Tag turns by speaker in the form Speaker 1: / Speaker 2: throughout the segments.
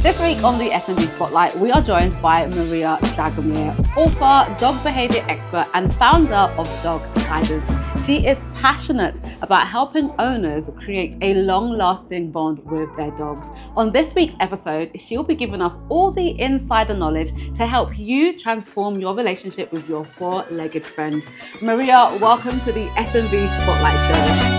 Speaker 1: This week on the SMB Spotlight, we are joined by Maria Dragomir, author, dog behavior expert, and founder of DOGuidance. She is passionate about helping owners create a long-lasting bond with their dogs. On this week's episode, she'll be giving us all the insider knowledge to help you transform your relationship with your four-legged friend. Maria, welcome to the SMB Spotlight Show.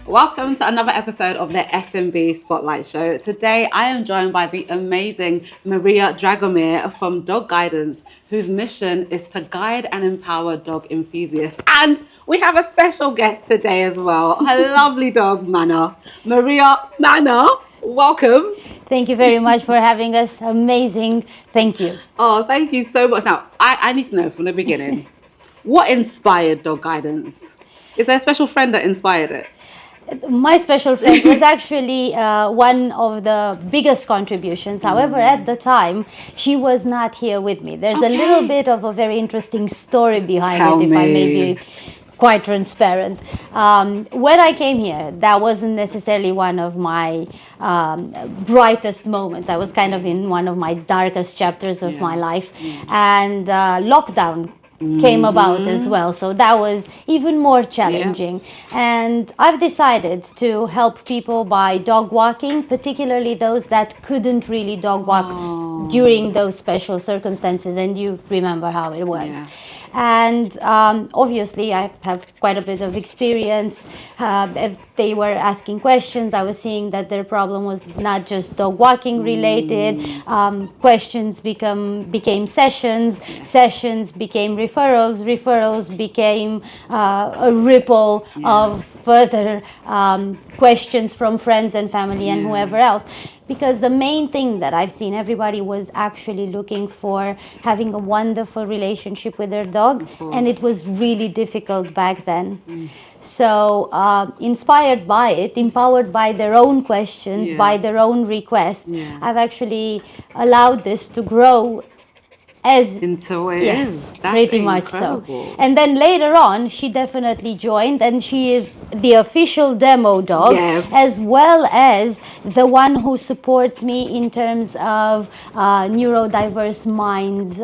Speaker 1: Welcome to another episode of the SMB Spotlight Show. Today, I am joined by the amazing Maria Dragomir from DOGuidance, whose mission is to guide and empower dog enthusiasts. And we have a special guest today as well, a lovely dog, Mana. Maria, Mana, welcome.
Speaker 2: Thank you very much for having us. Amazing. Thank you.
Speaker 1: Oh, thank you so much. Now, I need to know from the beginning, what inspired DOGuidance? Is there a special friend that inspired it?
Speaker 2: My special friend was actually one of the biggest contributions. However, at the time, she was not here with me. There's a little bit of a very interesting story behind it, if I may be quite transparent. When I came here, that wasn't necessarily one of my brightest moments. I was kind of in one of my darkest chapters of my life. And lockdown came about as well, so that was even more challenging. And I've decided to help people by dog walking, particularly those that couldn't really dog walk during those special circumstances, and you remember how it was. And obviously I have quite a bit of experience. If they were asking questions, I was seeing that their problem was not just dog walking related. Questions became sessions, sessions became referrals, referrals became a ripple of further questions from friends and family and whoever else. Because the main thing that I've seen, everybody was actually looking for having a wonderful relationship with their dog, and it was really difficult back then. So inspired by it, empowered by their own questions, by their own requests, I've actually allowed this to grow as
Speaker 1: into it is. That's
Speaker 2: pretty
Speaker 1: incredible.
Speaker 2: much so. And then later on, she definitely joined, and she is the official demo dog, as well as the one who supports me in terms of neurodiverse minds,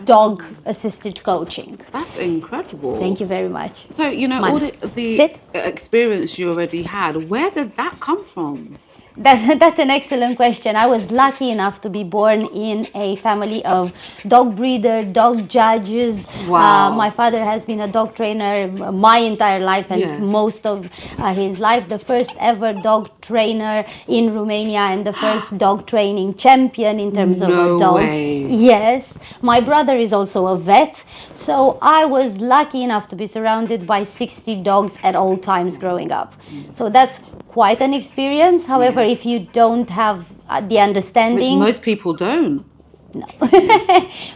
Speaker 2: dog assisted coaching.
Speaker 1: That's incredible.
Speaker 2: Thank you very much.
Speaker 1: So, you know, all the experience you already had, where did that come from?
Speaker 2: That's an excellent question. I was lucky enough to be born in a family of dog breeder, dog judges. My father has been a dog trainer my entire life and most of his life. The first ever dog trainer in Romania and the first dog training champion in terms of a dog. Yes. My brother is also a vet. So I was lucky enough to be surrounded by 60 dogs at all times growing up. So that's quite an experience. However, if you don't have the understanding,
Speaker 1: which most people don't.
Speaker 2: No.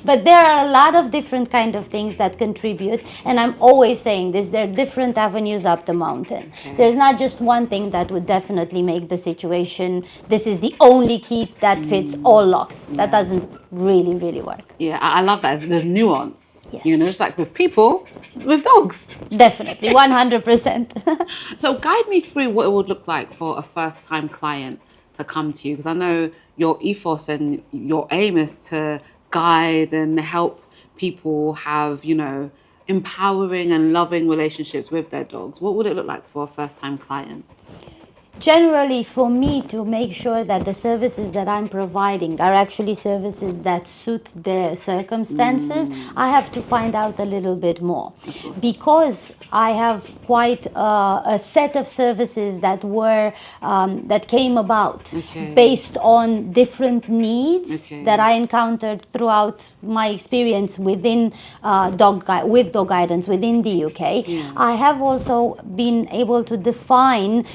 Speaker 2: But there are a lot of different kind of things that contribute, and I'm always saying this, there are different avenues up the mountain. There's not just one thing that would definitely make the situation, this is the only key that fits all locks. That doesn't really work.
Speaker 1: I love that. There's nuance. You know, just like with people, with dogs.
Speaker 2: Definitely, 100%.
Speaker 1: So guide me through what it would look like for a first-time client to come to you, because I know your ethos and your aim is to guide and help people have, you know, empowering and loving relationships with their dogs. What would it look like for a first-time client?
Speaker 2: Generally, for me to make sure that the services that I'm providing are actually services that suit their circumstances, I have to find out a little bit more. Because I have quite a set of services that were that came about based on different needs that I encountered throughout my experience within with DOGuidance within the UK. I have also been able to define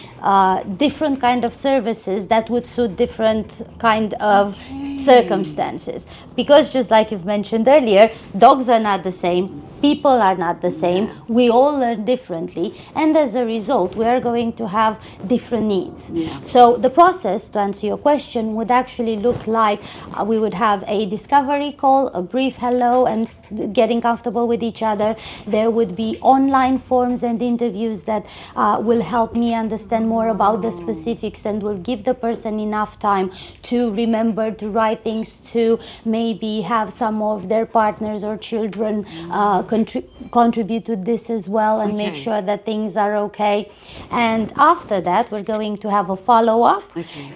Speaker 2: different kind of services that would suit different kind of circumstances, because just like you've mentioned earlier, dogs are not the same, people are not the same, we all learn differently, and as a result we are going to have different needs. So the process, to answer your question, would actually look like we would have a discovery call, a brief hello and getting comfortable with each other. There would be online forms and interviews that will help me understand more about the specifics and will give the person enough time to remember, to write things, to maybe have some of their partners or children contribute to this as well and make sure that things are okay. And after that, we're going to have a follow-up.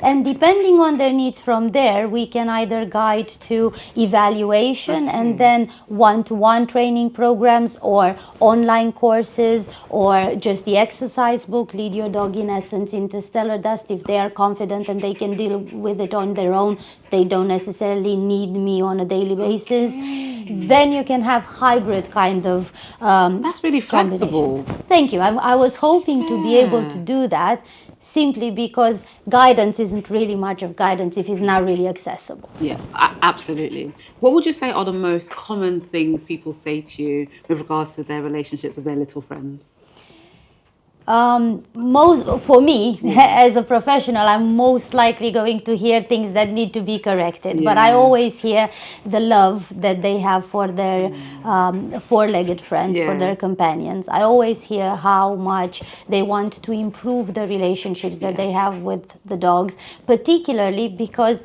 Speaker 2: And depending on their needs from there, we can either guide to evaluation and then one-to-one training programs or online courses or just the exercise book, Lead Your Dog in Essence Interstellar Dust. If they are confident and they can deal with it on their own, they don't necessarily need me on a daily basis. Then you can have hybrid kind of
Speaker 1: that's really flexible.
Speaker 2: Thank you. I was hoping to be able to do that, simply because guidance isn't really much of guidance if it's not really accessible.
Speaker 1: Yeah, absolutely. What would you say are the most common things people say to you with regards to their relationships with their little friends?
Speaker 2: For me, as a professional, I'm most likely going to hear things that need to be corrected. But I always hear the love that they have for their four-legged friends, for their companions. I always hear how much they want to improve the relationships that they have with the dogs, particularly because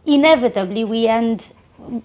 Speaker 2: inevitably we end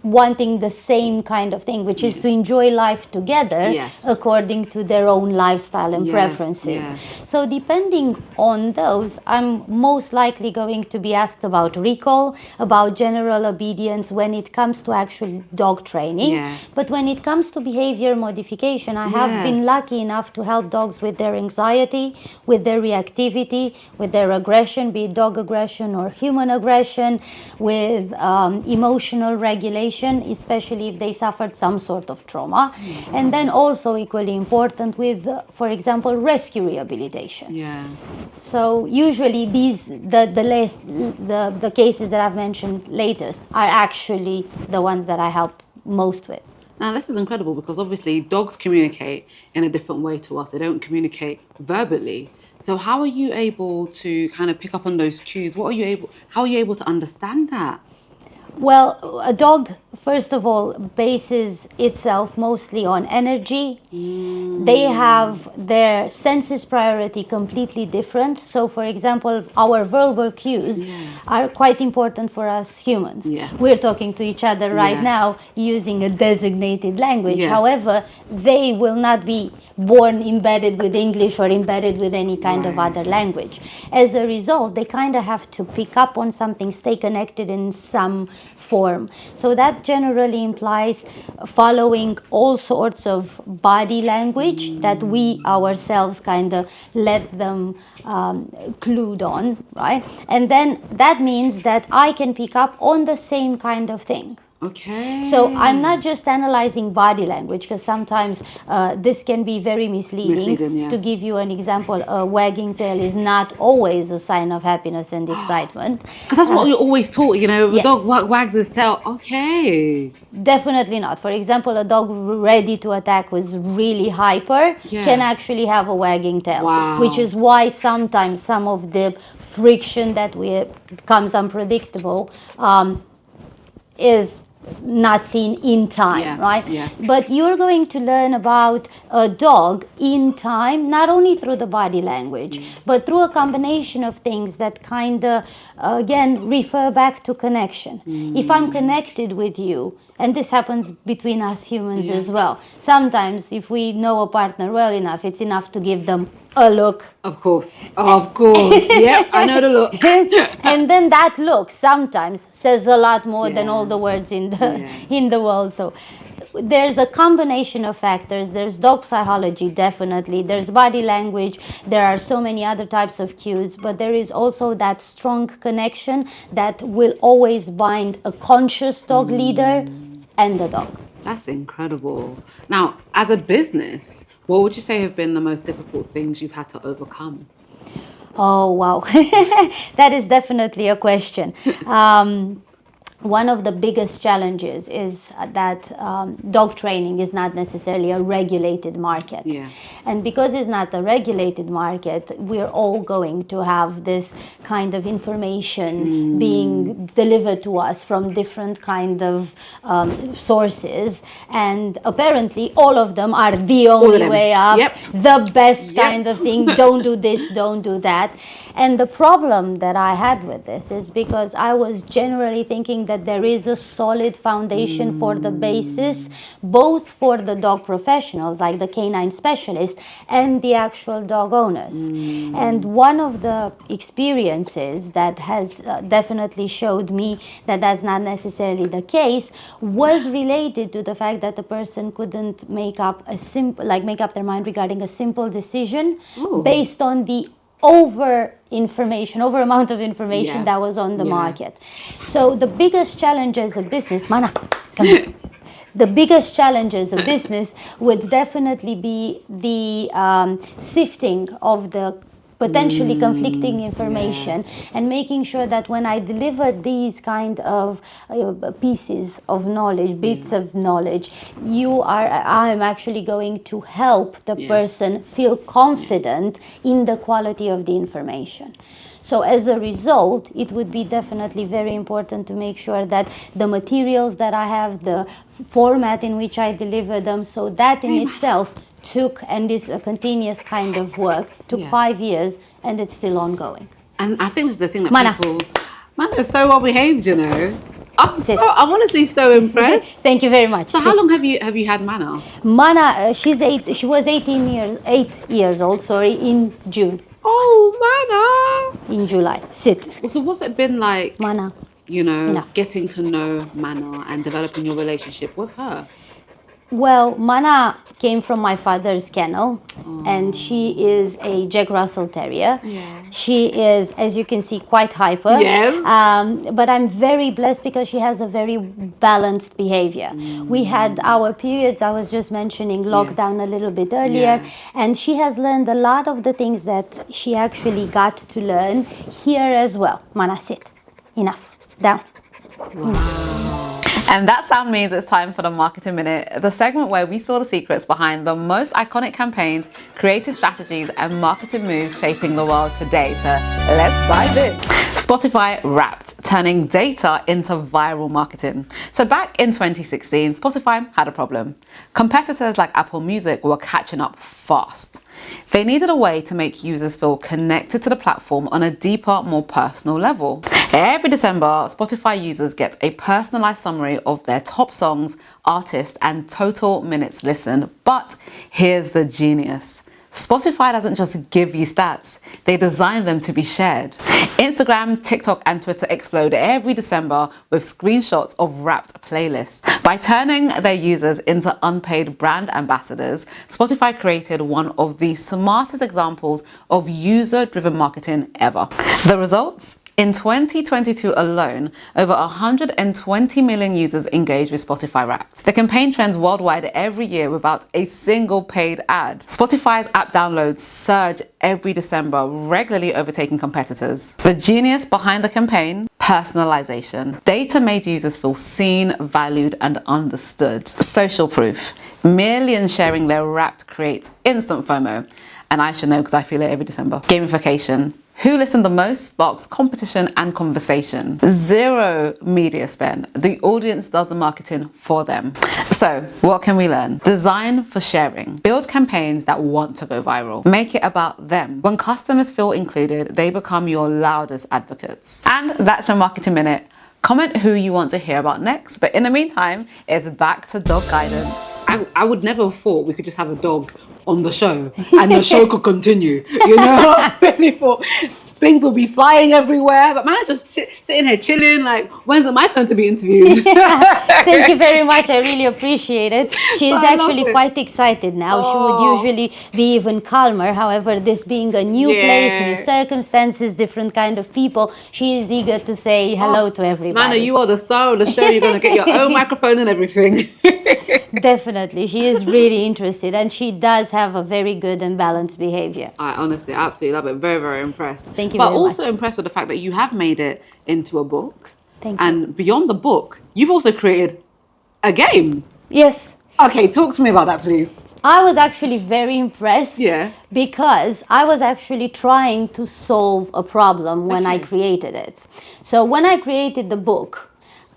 Speaker 2: wanting the same kind of thing, which is to enjoy life together according to their own lifestyle and preferences. So depending on those, I'm most likely going to be asked about recall, about general obedience when it comes to actual dog training. But when it comes to behavior modification, I have been lucky enough to help dogs with their anxiety, with their reactivity, with their aggression, be it dog aggression or human aggression, with emotional regulation, especially if they suffered some sort of trauma. And then also equally important with, for example, rescue rehabilitation. So usually the cases that I've mentioned latest are actually the ones that I help most with.
Speaker 1: Now, this is incredible because obviously dogs communicate in a different way to us. They don't communicate verbally. So how are you able to kind of pick up on those cues? How are you able to understand that?
Speaker 2: Well, a dog, first of all, bases itself mostly on energy. They have their senses priority completely different. So, for example, our verbal cues are quite important for us humans. We're talking to each other right now using a designated language. However, they will not be born embedded with English or embedded with any kind of other language. As a result, they kind of have to pick up on something, stay connected in some form. So that generally implies following all sorts of body language that we ourselves kind of let them clued on, right? And then that means that I can pick up on the same kind of thing. So I'm not just analyzing body language, because sometimes this can be very misleading. To give you an example, a wagging tail is not always a sign of happiness and excitement.
Speaker 1: Because that's what you're always taught, you know, the dog wags his tail.
Speaker 2: Definitely not. For example, a dog ready to attack who's really hyper can actually have a wagging tail, which is why sometimes some of the friction that becomes unpredictable is not seen in time, right? But you're going to learn about a dog in time, not only through the body language, but through a combination of things that kind of, again, refer back to connection. If I'm connected with you, and this happens between us humans as well. Sometimes, if we know a partner well enough, it's enough to give them a look.
Speaker 1: Of course. Yeah, I know the look.
Speaker 2: And then that look sometimes says a lot more than all the words in the world. So there's a combination of factors. There's dog psychology, definitely. There's body language. There are so many other types of cues, but there is also that strong connection that will always bind a conscious dog leader and the dog.
Speaker 1: That's incredible. Now, as a business, what would you say have been the most difficult things you've had to overcome?
Speaker 2: Oh, wow. That is definitely a question. one of the biggest challenges is that dog training is not necessarily a regulated market.
Speaker 1: Yeah.
Speaker 2: And because it's not a regulated market, we're all going to have this kind of information being delivered to us from different kind of sources. And apparently all of them are the only way up, the best kind of thing. Don't do this, don't do that. And the problem that I had with this is because I was generally thinking that there is a solid foundation for the basis, both for the dog professionals, like the canine specialists, and the actual dog owners. And one of the experiences that has definitely showed me that that's not necessarily the case was related to the fact that the person couldn't make up their mind regarding a simple decision based on the over amount of information that was on the market. So the biggest challenge as a business, Mana, come here. The biggest challenge as a business would definitely be the sifting of the potentially conflicting information and making sure that when I deliver these kind of pieces of knowledge, bits of knowledge, I'm actually going to help the person feel confident in the quality of the information. So as a result, it would be definitely very important to make sure that the materials that I have, the format in which I deliver them, so that in itself took, and is a continuous kind of work, took 5 years, and it's still ongoing.
Speaker 1: And I think this is the thing that Mana is so well behaved, you know. I'm honestly so impressed.
Speaker 2: Thank you very much.
Speaker 1: So how long have you had Mana?
Speaker 2: Mana, she was 8 years old, in June.
Speaker 1: Oh, Mana!
Speaker 2: In July. Sit.
Speaker 1: So what's it been like,
Speaker 2: Mana,
Speaker 1: you know, getting to know Mana and developing your relationship with her?
Speaker 2: Well, Mana came from my father's kennel, and she is a Jack Russell Terrier.
Speaker 1: Yeah.
Speaker 2: She is, as you can see, quite hyper.
Speaker 1: Yes.
Speaker 2: But I'm very blessed because she has a very balanced behavior. We had our periods, I was just mentioning lockdown a little bit earlier, and she has learned a lot of the things that she actually got to learn here as well. Mana, sit. Enough. Down.
Speaker 1: Wow.
Speaker 2: Enough.
Speaker 1: And that sound means it's time for the Marketing Minute, the segment where we spill the secrets behind the most iconic campaigns, creative strategies, and marketing moves shaping the world today. So let's dive in. Spotify Wrapped, turning data into viral marketing. So back in 2016, Spotify had a problem. Competitors like Apple Music were catching up fast. They needed a way to make users feel connected to the platform on a deeper, more personal level. Every December, Spotify users get a personalized summary of their top songs, artists, and total minutes listened. But here's the genius. Spotify doesn't just give you stats, they design them to be shared. Instagram, TikTok, and Twitter explode every December with screenshots of Wrapped playlists. By turning their users into unpaid brand ambassadors, Spotify created one of the smartest examples of user-driven marketing ever. The results? In 2022 alone, over 120 million users engaged with Spotify Wrapped. The campaign trends worldwide every year without a single paid ad. Spotify's app downloads surge every December, regularly overtaking competitors. The genius behind the campaign? Personalization. Data made users feel seen, valued, and understood. Social proof. Millions sharing their Wrapped creates instant FOMO. And I should know because I feel it every December. Gamification. Who listened the most sparks competition and conversation. Zero media spend. The audience does the marketing for them. So, what can we learn? Design for sharing. Build campaigns that want to go viral. Make it about them. When customers feel included, they become your loudest advocates. And that's your Marketing Minute. Comment who you want to hear about next. But in the meantime, it's back to dog guidance. I would never have thought we could just have a dog on the show and the show could continue, you know. I really thought things will be flying everywhere, but man, I just sitting here chilling, like, when's it my turn to be interviewed?
Speaker 2: Thank you very much, I really appreciate it. She's actually quite excited now. She would usually be even calmer, however, this being a new place, new circumstances, different kind of people, she is eager to say hello to everybody.
Speaker 1: Mana, you are the star of the show, you're going to get your own microphone and everything.
Speaker 2: Definitely, she is really interested, and she does have a very good and balanced behavior.
Speaker 1: I honestly absolutely love it. Very, very impressed.
Speaker 2: Thank you very much.
Speaker 1: But also impressed with the fact that you have made it into a book.
Speaker 2: Thank you.
Speaker 1: And beyond the book, you've also created a game.
Speaker 2: Yes.
Speaker 1: Okay, talk to me about that, please.
Speaker 2: I was actually very impressed because I was actually trying to solve a problem when I created it. So when I created the book,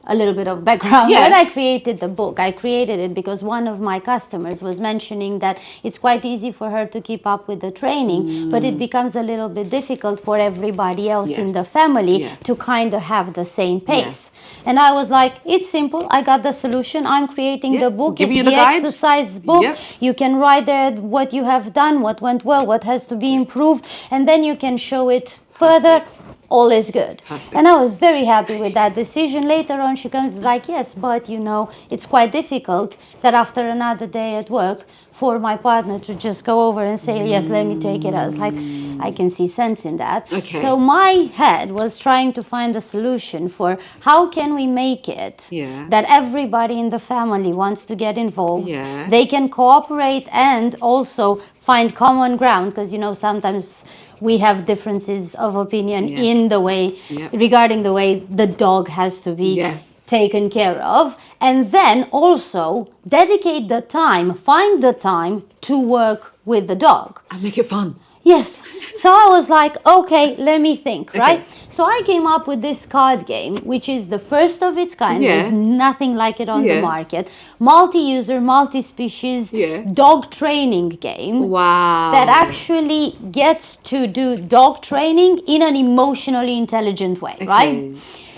Speaker 2: a little bit of background. When I created the book, I created it because one of my customers was mentioning that it's quite easy for her to keep up with the training, but it becomes a little bit difficult for everybody else in the family to kind of have the same pace. And I was like, it's simple. I got the solution. I'm creating the book.
Speaker 1: Give
Speaker 2: it's
Speaker 1: you
Speaker 2: the
Speaker 1: guide.
Speaker 2: exercise book. You can write there what you have done, what went well, what has to be improved, and then you can show it further. All is good. And I was very happy with that decision. Later on, she comes like, yes, but you know, it's quite difficult that after another day at work for my partner to just go over and say, yes, let me take it. I was like, I can see sense in that. So my head was trying to find a solution for how can we make it that everybody in the family wants to get involved. They can cooperate and also find common ground, because you know sometimes we have differences of opinion in the way regarding the way the dog has to be taken care of, and then also dedicate the time, find the time to work with the dog
Speaker 1: and make it fun.
Speaker 2: Yes. So I was like, okay, let me think, right? So I came up with this card game, which is the first of its kind. There's nothing like it on the market. Multi-user, multi-species dog training game.
Speaker 1: Wow.
Speaker 2: That actually gets to do dog training in an emotionally intelligent way, right?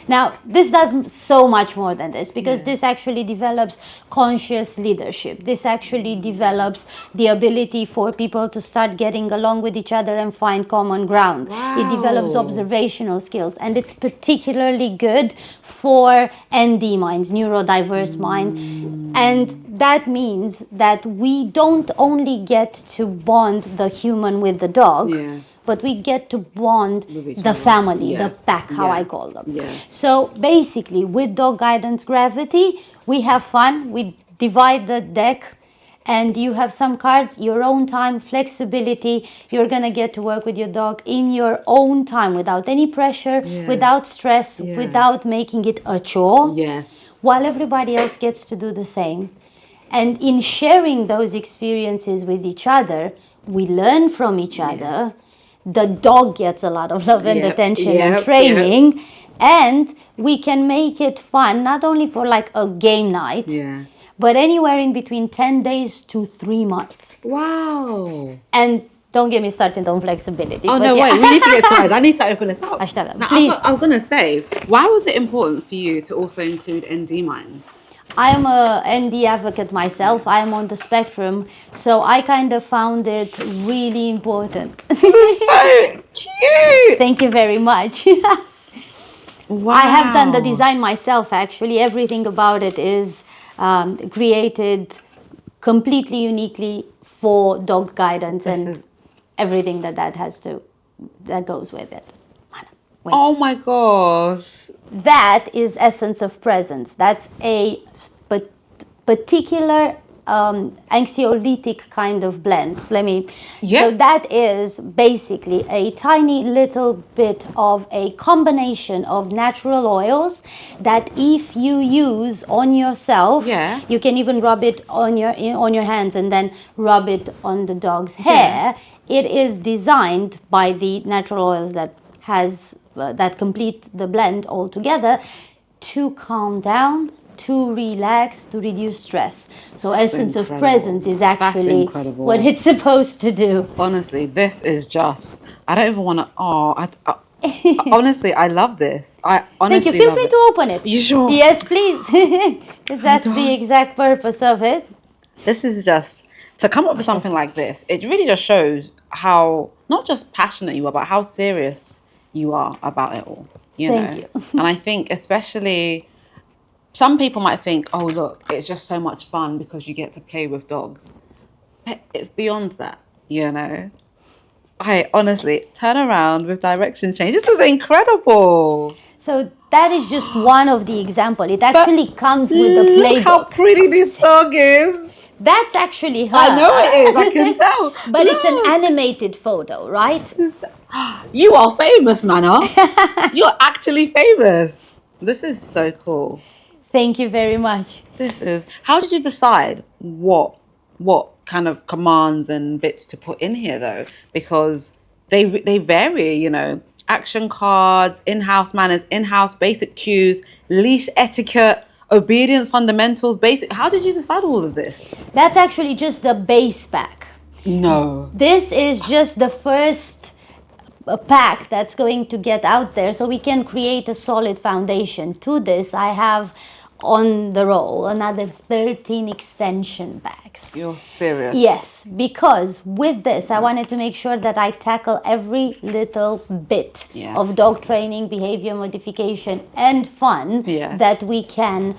Speaker 2: Now, this does so much more than this, because this actually develops conscious leadership. This actually develops the ability for people to start getting along with each other and find common ground. It develops observational skills, and it's particularly good for ND minds, neurodiverse mind. And that means that we don't only get to bond the human with the dog, but we get to bond the family, the pack, how I call them. So basically, with DOGuidance Gravity, we have fun. We divide the deck, and you have some cards, your own time, flexibility. You're going to get to work with your dog in your own time, without any pressure, without stress, without making it a chore, while everybody else gets to do the same. And in sharing those experiences with each other, we learn from each other. The dog gets a lot of love and attention and training, and we can make it fun, not only for like a game night, but anywhere in between 10 days to 3 months.
Speaker 1: Wow.
Speaker 2: And don't get me started on flexibility.
Speaker 1: Oh, no, wait, we need to get started. I need to open this up. Now,
Speaker 2: please.
Speaker 1: I was going to say, why was it important for you to also include ND minds?
Speaker 2: I am a ND advocate myself. I am on the spectrum, so I kind of found it really important.
Speaker 1: So cute.
Speaker 2: Thank you very much.
Speaker 1: Wow.
Speaker 2: I have done the design myself, actually. Everything about it is created completely uniquely for DOGuidance and everything that goes with it.
Speaker 1: Wait. Oh my gosh.
Speaker 2: That is essence of presence. That's a particular anxiolytic kind of blend. So that is basically a tiny little bit of a combination of natural oils that if you use on yourself, you can even rub it on your hands and then rub it on the dog's hair. It is designed by the natural oils that complete the blend altogether to calm down, to relax, to reduce stress. So essence of presence is actually what it's supposed to do.
Speaker 1: Honestly, this is just, I don't even want to, honestly, I love this. I honestly
Speaker 2: Thank you. Feel free to open it.
Speaker 1: You sure?
Speaker 2: Yes, please. Because that's the exact purpose of it.
Speaker 1: This is just, to come up with something like this, it really just shows how, not just passionate you are, but how serious you are about it all.
Speaker 2: Thank you.
Speaker 1: And I think especially, some people might think, oh, look, it's just so much fun because you get to play with dogs. But it's beyond that, I honestly, turn around with direction change. This is incredible.
Speaker 2: So that is just one of the examples. It actually comes with the playbook.
Speaker 1: Look how pretty this dog is.
Speaker 2: That's actually her.
Speaker 1: I know it is, I can tell.
Speaker 2: But it's an animated photo, right?
Speaker 1: You are famous, Mana. You're actually famous. This is so cool.
Speaker 2: Thank you very much.
Speaker 1: How did you decide what kind of commands and bits to put in here though? Because they vary, you know, action cards, in-house manners, in-house basic cues, leash etiquette, obedience fundamentals, basic. How did you decide all of this?
Speaker 2: That's actually just the base pack.
Speaker 1: No.
Speaker 2: This is just the first pack that's going to get out there, so we can create a solid foundation. To this, I have on the roll another 13 extension bags.
Speaker 1: You're serious?
Speaker 2: Yes, because with this I wanted to make sure that I tackle every little bit of dog training, behavior modification and fun that we can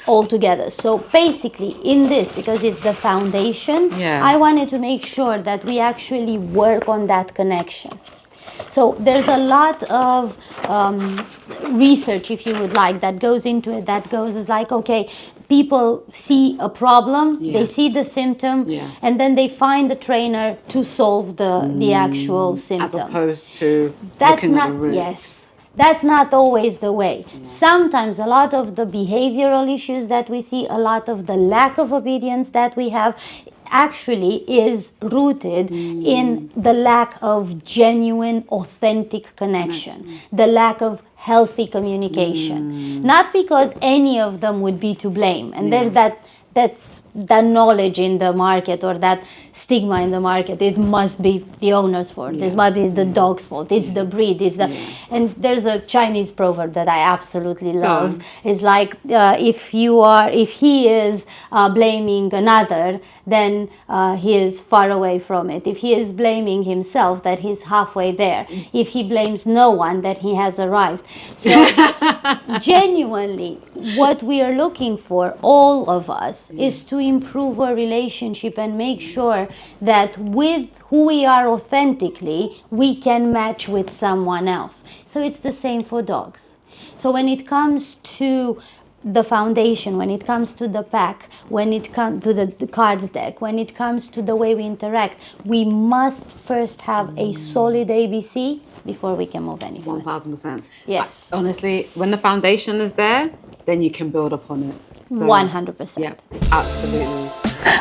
Speaker 2: all together. So basically in this, because it's the foundation, I wanted to make sure that we actually work on that connection. So there's a lot of research, if you would like, that goes into it, that goes is like, okay, people see a problem, they see the symptom, and then they find the trainer to solve the actual symptom.
Speaker 1: As opposed to looking at the root.
Speaker 2: Yes. That's not always the way. Sometimes a lot of the behavioral issues that we see, a lot of the lack of obedience that we have, actually is rooted in the lack of genuine, authentic connection, the lack of healthy communication. Not because any of them would be to blame, and there's that's that knowledge in the market, or that stigma in the market. It must be the owner's fault. This must be the dog's fault. It's the breed. It's the and there's a Chinese proverb that I absolutely love. It's like if he is blaming another, then he is far away from it. If he is blaming himself, that he's halfway there. If he blames no one, that he has arrived. So genuinely, what we are looking for, all of us, is to improve our relationship and make sure that with who we are authentically, we can match with someone else. So it's the same for dogs. So when it comes to the foundation, when it comes to the pack, when it comes to the card deck, when it comes to the way we interact, we must first have a solid ABC before we can move any further.
Speaker 1: 1000%.
Speaker 2: Yes.
Speaker 1: Honestly, when the foundation is there, then you can build upon it. So,
Speaker 2: 100%.
Speaker 1: Yeah, absolutely.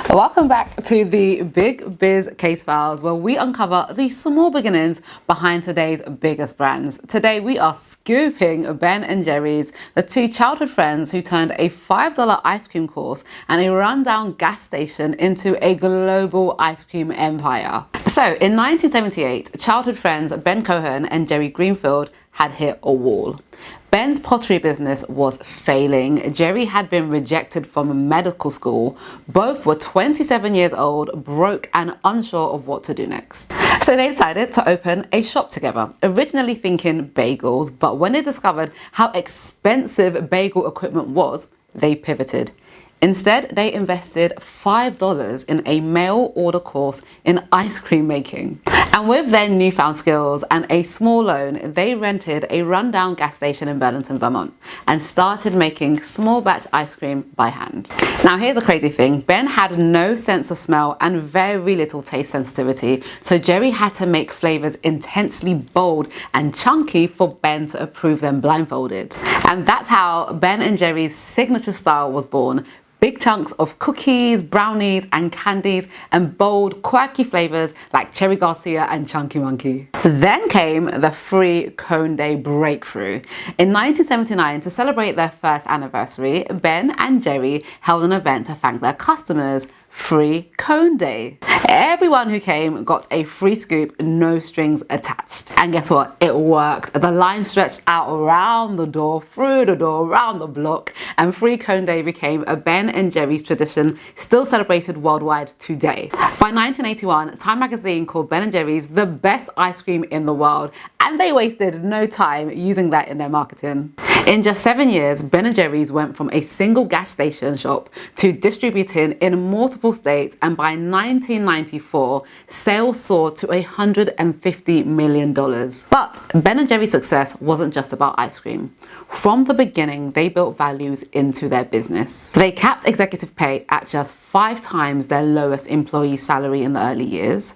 Speaker 1: Welcome back to the Big Biz Case Files, where we uncover the small beginnings behind today's biggest brands. Today we are scooping Ben and Jerry's, the two childhood friends who turned a $5 ice cream course and a rundown gas station into a global ice cream empire. So in 1978, childhood friends Ben Cohen and Jerry Greenfield had hit a wall. Ben's pottery business was failing. Jerry had been rejected from medical school. Both were 27 years old, broke and unsure of what to do next. So they decided to open a shop together, originally thinking bagels, but when they discovered how expensive bagel equipment was, they pivoted. Instead, they invested $5 in a mail order course in ice cream making. And with their newfound skills and a small loan, they rented a rundown gas station in Burlington, Vermont, and started making small batch ice cream by hand. Now here's the crazy thing. Ben had no sense of smell and very little taste sensitivity, so Jerry had to make flavors intensely bold and chunky for Ben to approve them blindfolded. And that's how Ben and Jerry's signature style was born. Big chunks of cookies, brownies and candies, and bold, quirky flavors like Cherry Garcia and Chunky Monkey. Then came the free cone day breakthrough. In 1979, to celebrate their first anniversary, Ben and Jerry held an event to thank their customers. Free cone day. Everyone who came got a free scoop, no strings attached. And guess what? It worked. The line stretched out around the door, through the door, around the block, and free cone day became a Ben and Jerry's tradition, still celebrated worldwide today. By 1981, Time magazine called Ben and Jerry's the best ice cream in the world, and they wasted no time using that in their marketing. In just 7 years, Ben and Jerry's went from a single gas station shop to distributing in multiple states, and by 1994, sales soared to $150 million. But Ben and Jerry's success wasn't just about ice cream. From the beginning, they built values into their business. They capped executive pay at just 5 times their lowest employee salary in the early years.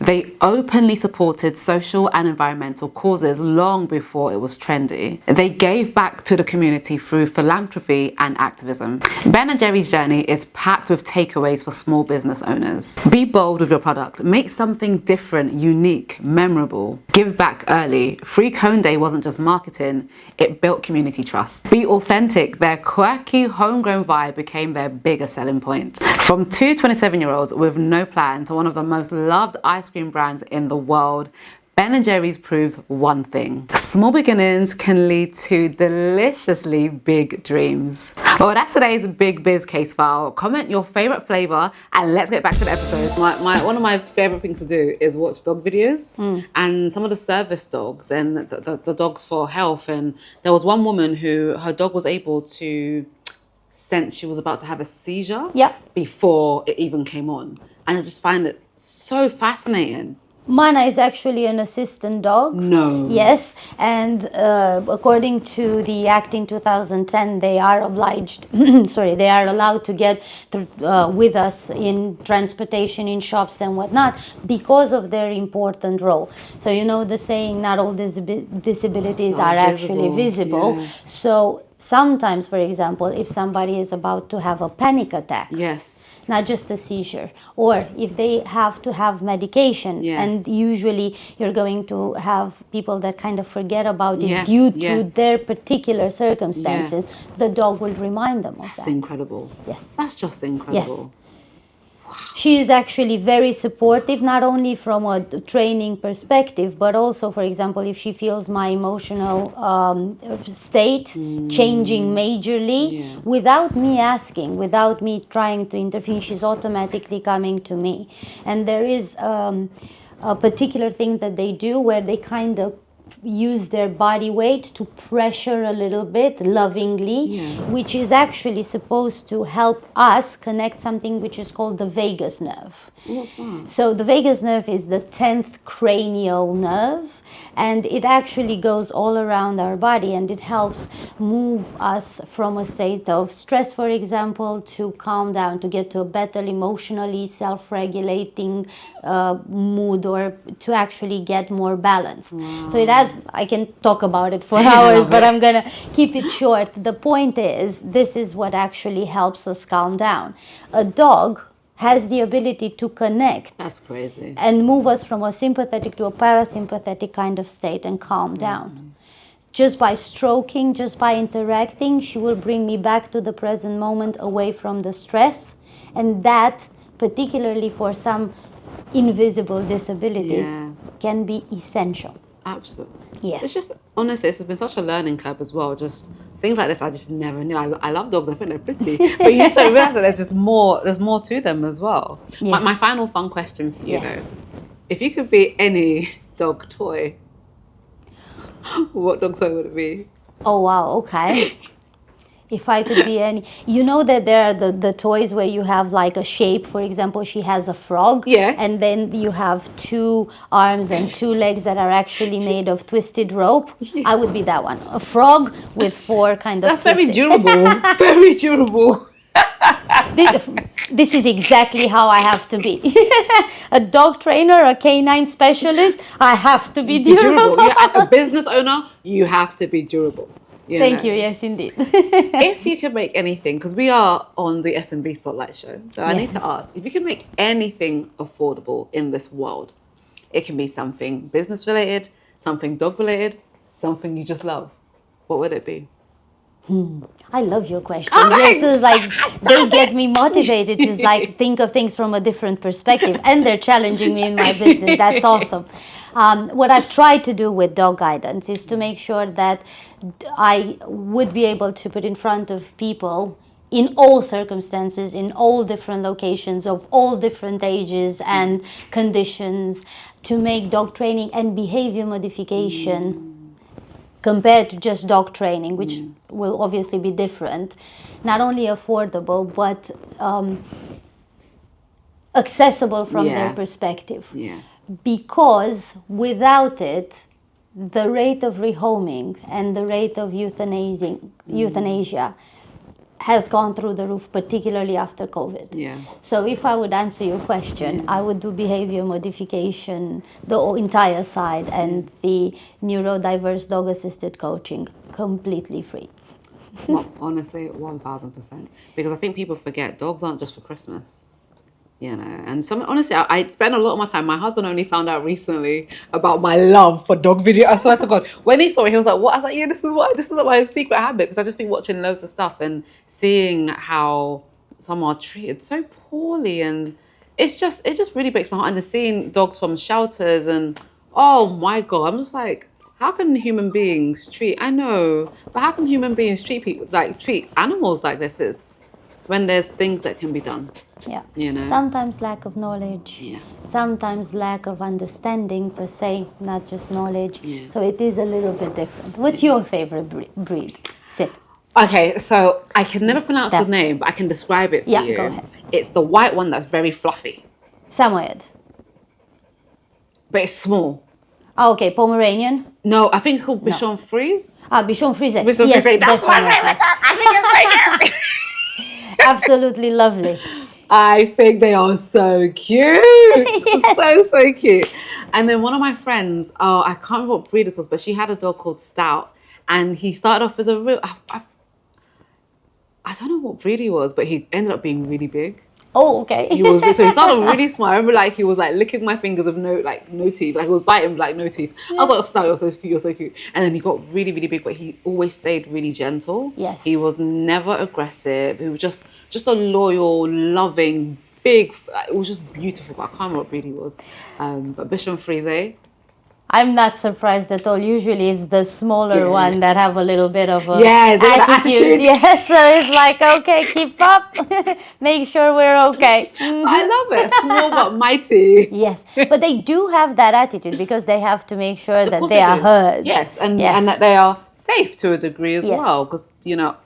Speaker 1: They openly supported social and environmental causes long before it was trendy. They gave back to the community through philanthropy and activism. Ben & Jerry's journey is packed with takeaways for small business owners. Be bold with your product. Make something different, unique, memorable. Give back early. Free Cone Day wasn't just marketing, it built community trust. Be authentic. Their quirky, homegrown vibe became their biggest selling point. From two 27-year-olds with no plan to one of the most loved ice cream brands in the world, Ben & Jerry's proves one thing. Small beginnings can lead to deliciously big dreams. Well, that's today's Big Biz case file. Comment your favorite flavor and let's get back to the episode. One of my favorite things to do is watch dog videos and some of the service dogs and the dogs for health. And there was one woman who her dog was able to sense she was about to have a seizure before it even came on. And I just find it so fascinating.
Speaker 2: Mana is actually an assistant dog.
Speaker 1: No.
Speaker 2: Yes, and according to the Act in 2010, they are obliged, they are allowed to get with us in transportation, in shops and whatnot, because of their important role. So you know the saying, not all disabilities are actually visible.
Speaker 1: Yeah.
Speaker 2: So sometimes, for example, if somebody is about to have a panic attack, not just a seizure, or if they have to have medication, and usually you're going to have people that kind of forget about it due to their particular circumstances, the dog will remind them of that.
Speaker 1: That's incredible.
Speaker 2: Yes.
Speaker 1: That's just incredible.
Speaker 2: Yes. She is actually very supportive, not only from a training perspective, but also, for example, if she feels my emotional state changing majorly, without me asking, without me trying to intervene, she's automatically coming to me. And there is a particular thing that they do where they kind of use their body weight to pressure a little bit lovingly, which is actually supposed to help us connect something which is called the vagus nerve. So the vagus nerve is the 10th cranial nerve, and it actually goes all around our body, and it helps move us from a state of stress, for example, to calm down, to get to a better emotionally self-regulating mood, or to actually get more balanced. So it has, I can talk about it for hours, but I'm gonna keep it short. The point is, this is what actually helps us calm down. A dog has the ability to connect.
Speaker 1: That's crazy.
Speaker 2: And move us from a sympathetic to a parasympathetic kind of state and calm down. Just by stroking, just by interacting, she will bring me back to the present moment, away from the stress. And that, particularly for some invisible disabilities, can be essential.
Speaker 1: Absolutely.
Speaker 2: Yes.
Speaker 1: It's just, honestly, this has been such a learning curve as well. Just things like this, I just never knew. I love dogs. I think they're pretty. But you just don't realize that there's more to them as well.
Speaker 2: Yes.
Speaker 1: My final fun question for you, though. If you could be any dog toy, what dog toy would it be?
Speaker 2: Oh, wow. Okay. If I could be any, you know that there are the toys where you have like a shape. For example, she has a frog, and then you have 2 arms and 2 legs that are actually made of twisted rope. I would be that one, a frog with 4 kind of.
Speaker 1: That's very durable. Very durable.
Speaker 2: This is exactly how I have to be. A dog trainer, a canine specialist, I have to be durable.
Speaker 1: You're a business owner, you have to be durable.
Speaker 2: Thank you. Yes, indeed.
Speaker 1: If you could make anything, because we are on the SMB Spotlight show, so I need to ask, if you could make anything affordable in this world, it can be something business related, something dog related, something you just love, what would it be?
Speaker 2: I love your questions. This is like, they get me motivated to like think of things from a different perspective, and they're challenging me in my business. That's awesome. What I've tried to do with DOGuidance is to make sure that I would be able to put in front of people in all circumstances, in all different locations, of all different ages and conditions, to make dog training and behavior modification compared to just dog training, which will obviously be different, not only affordable, but accessible from their perspective. Because without it, the rate of rehoming and the rate of euthanasia has gone through the roof, particularly after COVID.
Speaker 1: Yeah.
Speaker 2: So if I would answer your question, I would do behavior modification, the entire side, and the neurodiverse dog-assisted coaching completely free.
Speaker 1: Honestly, 1000%. Because I think people forget dogs aren't just for Christmas. You know, and honestly, I spend a lot of my time. My husband only found out recently about my love for dog video. I swear to God, when he saw it, he was like, "What?" I was like, "Yeah, this is my secret habit." Because I just been watching loads of stuff and seeing how some are treated so poorly, and it just really breaks my heart. And seeing dogs from shelters, and oh my God, I'm just like, how can human beings treat? I know, but how can human beings treat people treat animals like this? Is when there's things that can be done.
Speaker 2: Yeah.
Speaker 1: You know?
Speaker 2: Sometimes lack of knowledge.
Speaker 1: Yeah.
Speaker 2: Sometimes lack of understanding per se, not just knowledge.
Speaker 1: Yeah.
Speaker 2: So it is a little bit different. What's your favorite breed? Sit.
Speaker 1: Okay, so I can never pronounce the name, but I can describe it for you.
Speaker 2: Yeah, go ahead.
Speaker 1: It's the white one that's very fluffy,
Speaker 2: Samoyed.
Speaker 1: but it's small.
Speaker 2: Oh, okay, Pomeranian.
Speaker 1: No, I think it's called Bichon Frise.
Speaker 2: Bichon Frise.
Speaker 1: Bichon
Speaker 2: Yes,
Speaker 1: Frise. That's my
Speaker 2: definitely.
Speaker 1: favorite dog. I think it's so cute.
Speaker 2: Absolutely lovely.
Speaker 1: I think they are so cute.
Speaker 2: Yes.
Speaker 1: So cute. And then one of my friends, I can't remember what breed this was, but she had a dog called Stout. And he started off as a real, I don't know what breed he was, but he ended up being really big.
Speaker 2: Oh, okay.
Speaker 1: So he started off really small. I remember he was licking my fingers with no teeth. He was biting with no teeth. I was like, oh, Stout, you're so cute, you're so cute. And then he got really, really big, but he always stayed really gentle.
Speaker 2: Yes.
Speaker 1: He was never aggressive. He was just a loyal, loving, big, it was just beautiful. But I can't remember what breed he was. But Bichon Frise.
Speaker 2: I'm not surprised at all. Usually it's the smaller one that have a little bit of a
Speaker 1: attitude.
Speaker 2: Yes, so it's like, okay, keep up. Make sure we're okay.
Speaker 1: I love it. Small but mighty.
Speaker 2: Yes, but they do have that attitude because they have to make sure that they are
Speaker 1: do.
Speaker 2: heard.
Speaker 1: Yes, and that they are safe to a degree as well. Because,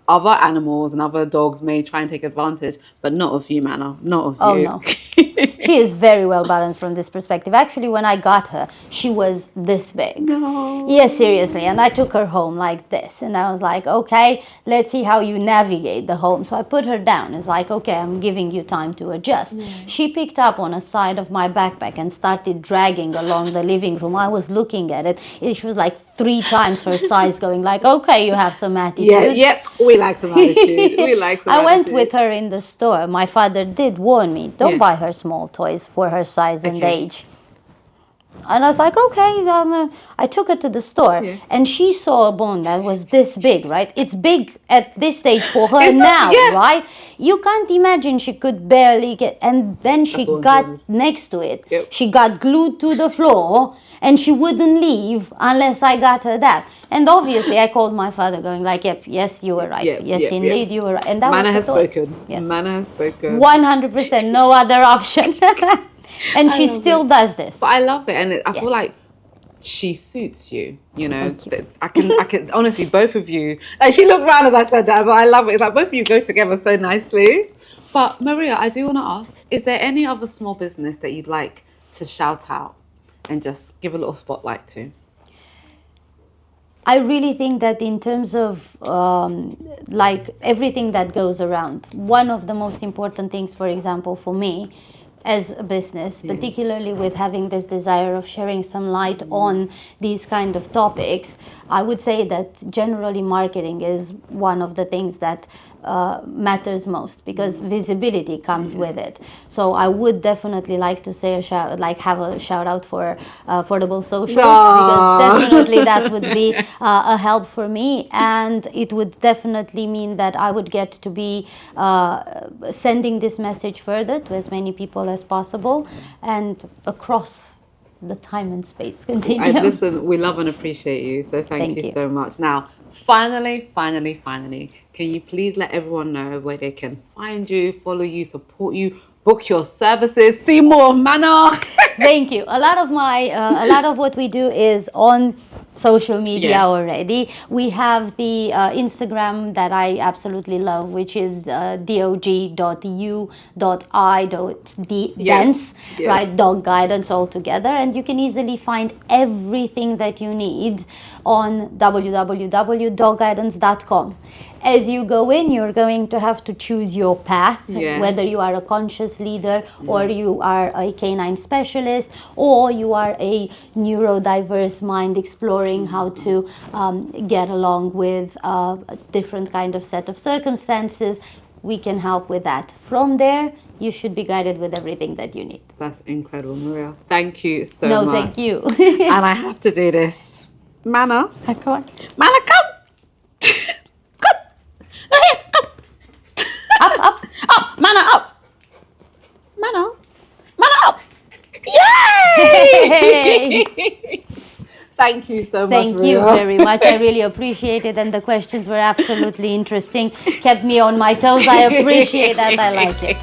Speaker 1: other animals and other dogs may try and take advantage, but not of you, Manna. Not of you.
Speaker 2: Oh, no. She is very well balanced from this perspective. Actually, when I got her, she was this big.
Speaker 1: No.
Speaker 2: Yes, seriously. And I took her home like this. And I was like, okay, let's see how you navigate the home. So I put her down. It's like, okay, I'm giving you time to adjust. She picked up on a side of my backpack and started dragging along the living room. I was looking at it. She was like 3 times her size, going like, okay, you have some attitude.
Speaker 1: Yeah, we like some attitude.
Speaker 2: I went with her in the store. My father did warn me, don't buy her small toys for her size and age. And I was like, okay. I took her to the store, and she saw a bone that was this big, right? It's big at this stage for her now, right? You can't imagine she could barely get, and then she got next to it.
Speaker 1: Yep.
Speaker 2: She got glued to the floor, and she wouldn't leave unless I got her that. And obviously, I called my father, going like, yes, you were right. Indeed, you were right. And that
Speaker 1: Manna has
Speaker 2: was
Speaker 1: spoken.
Speaker 2: Yes.
Speaker 1: Manna has spoken.
Speaker 2: 100%, no other option. And she still does this.
Speaker 1: But I love it, and I feel like she suits you.
Speaker 2: Thank you.
Speaker 1: I can honestly, both of you. Like, she looked around as I said that as well. I love it. It's like both of you go together so nicely. But Maria, I do want to ask: is there any other small business that you'd like to shout out and just give a little spotlight to?
Speaker 2: I really think that in terms of everything that goes around, one of the most important things, for example, for me, as a business, particularly with having this desire of sharing some light on these kind of topics, I would say that generally marketing is one of the things that matters most, because visibility comes with it. So I would definitely like to say have a shout out for Affordable Socials, because definitely that would be a help for me, and it would definitely mean that I would get to be sending this message further to as many people as possible and across the time and space continuum.
Speaker 1: Listen, we love and appreciate you, so thank you so much. Now, finally, can you please let everyone know where they can find you, follow you, support you, book your services, see more of Manna?
Speaker 2: Thank you. A lot of what we do is on social media
Speaker 1: Yes.
Speaker 2: already. We have the Instagram that I absolutely love, which is DOG.U.I.dance,
Speaker 1: Yes.
Speaker 2: right? Dog guidance altogether. And you can easily find everything that you need on www.dogguidance.com. As you go in, you're going to have to choose your path,
Speaker 1: Yeah.
Speaker 2: whether you are a conscious leader or you are a canine specialist or you are a neurodiverse mind exploring how to get along with a different kind of set of circumstances. We can help with that. From there, you should be guided with everything that you need.
Speaker 1: That's incredible, Maria. Thank you so
Speaker 2: No,
Speaker 1: much.
Speaker 2: thank you.
Speaker 1: And I have to do this. Mana.
Speaker 2: Come on.
Speaker 1: Mana, come. Come. Go here. Come.
Speaker 2: Up, up.
Speaker 1: Up. Mana, up. Mana. Mana, up. Yay! Thank you so much,
Speaker 2: Thank you
Speaker 1: Maria.
Speaker 2: very much. I really appreciate it. And the questions were absolutely interesting. Kept me on my toes. I appreciate that. I like it.